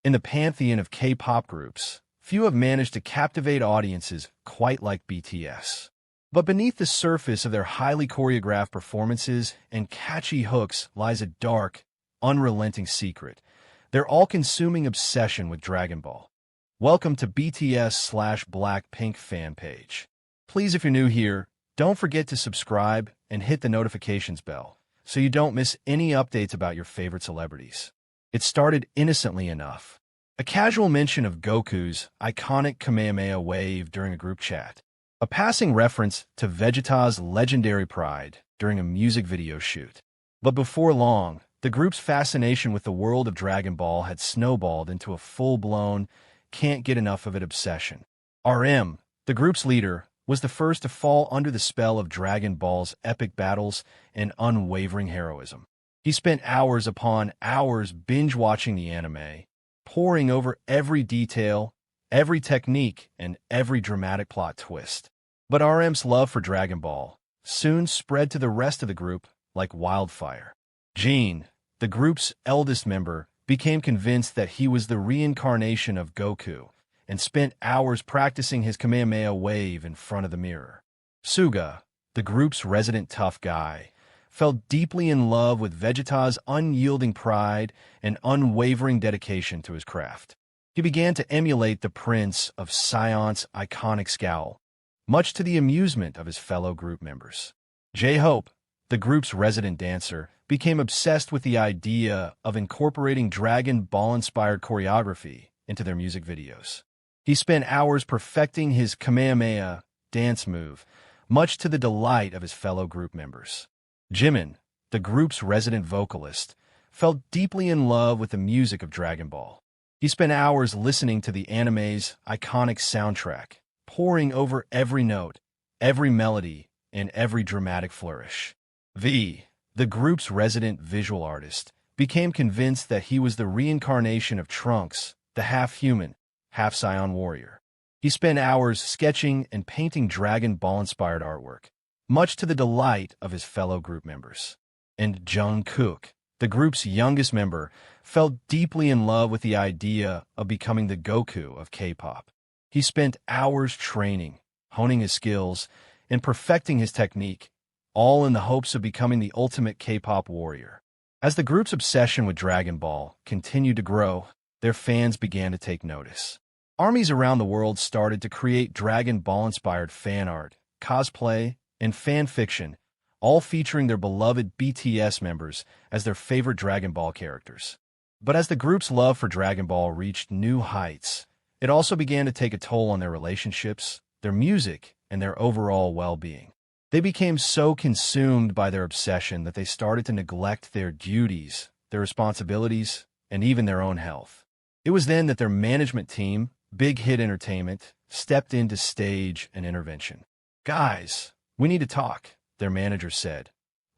In the pantheon of K-pop groups, few have managed to captivate audiences quite like BTS. But beneath the surface of their highly choreographed performances and catchy hooks lies a dark, unrelenting secret: their all-consuming obsession with Dragon Ball. Welcome to BTS/Blackpink fan page. Please, if you're new here, don't forget to subscribe and hit the notifications bell so you don't miss any updates about your favorite celebrities. It started innocently enough. A casual mention of Goku's iconic Kamehameha wave during a group chat. A passing reference to Vegeta's legendary pride during a music video shoot. But before long, the group's fascination with the world of Dragon Ball had snowballed into a full-blown, can't-get-enough-of-it obsession. RM, the group's leader, was the first to fall under the spell of Dragon Ball's epic battles and unwavering heroism. He spent hours upon hours binge-watching the anime, poring over every detail, every technique, and every dramatic plot twist. But RM's love for Dragon Ball soon spread to the rest of the group like wildfire. Gene, the group's eldest member, became convinced that he was the reincarnation of Goku and spent hours practicing his Kamehameha wave in front of the mirror. Suga, the group's resident tough guy, fell deeply in love with Vegeta's unyielding pride and unwavering dedication to his craft. He began to emulate the Prince of Sion's iconic scowl, much to the amusement of his fellow group members. J-Hope, the group's resident dancer, became obsessed with the idea of incorporating Dragon Ball-inspired choreography into their music videos. He spent hours perfecting his Kamehameha dance move, much to the delight of his fellow group members. Jimin, the group's resident vocalist, fell deeply in love with the music of Dragon Ball. He spent hours listening to the anime's iconic soundtrack, poring over every note, every melody, and every dramatic flourish. V, the group's resident visual artist, became convinced that he was the reincarnation of Trunks, the half-human, half-Saiyan warrior. He spent hours sketching and painting Dragon Ball-inspired artwork, much to the delight of his fellow group members. And Jungkook, the group's youngest member, fell deeply in love with the idea of becoming the Goku of K-pop. He spent hours training, honing his skills, and perfecting his technique, all in the hopes of becoming the ultimate K-pop warrior. As the group's obsession with Dragon Ball continued to grow, their fans began to take notice. Armies around the world started to create Dragon Ball-inspired fan art, cosplay, and fan fiction, all featuring their beloved BTS members as their favorite Dragon Ball characters. But as the group's love for Dragon Ball reached new heights, it also began to take a toll on their relationships, their music, and their overall well-being. They became so consumed by their obsession that they started to neglect their duties, their responsibilities, and even their own health. It was then that their management team, Big Hit Entertainment, stepped in to stage an intervention. "Guys, we need to talk," their manager said,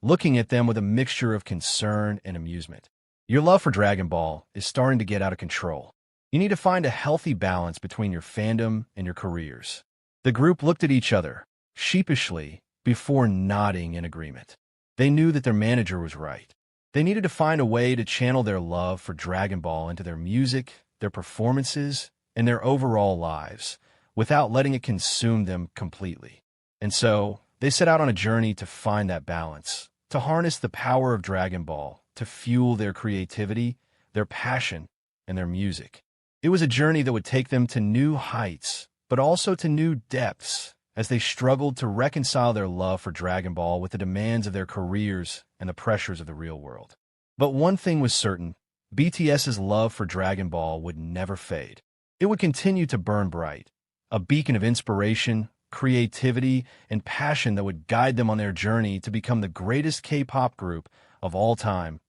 looking at them with a mixture of concern and amusement. "Your love for Dragon Ball is starting to get out of control. You need to find a healthy balance between your fandom and your careers." The group looked at each other, sheepishly, before nodding in agreement. They knew that their manager was right. They needed to find a way to channel their love for Dragon Ball into their music, their performances, and their overall lives, without letting it consume them completely. And so, they set out on a journey to find that balance, to harness the power of Dragon Ball, to fuel their creativity, their passion, and their music. It was a journey that would take them to new heights, but also to new depths, as they struggled to reconcile their love for Dragon Ball with the demands of their careers and the pressures of the real world. But one thing was certain: BTS's love for Dragon Ball would never fade. It would continue to burn bright, a beacon of inspiration, creativity, and passion that would guide them on their journey to become the greatest K-pop group of all time.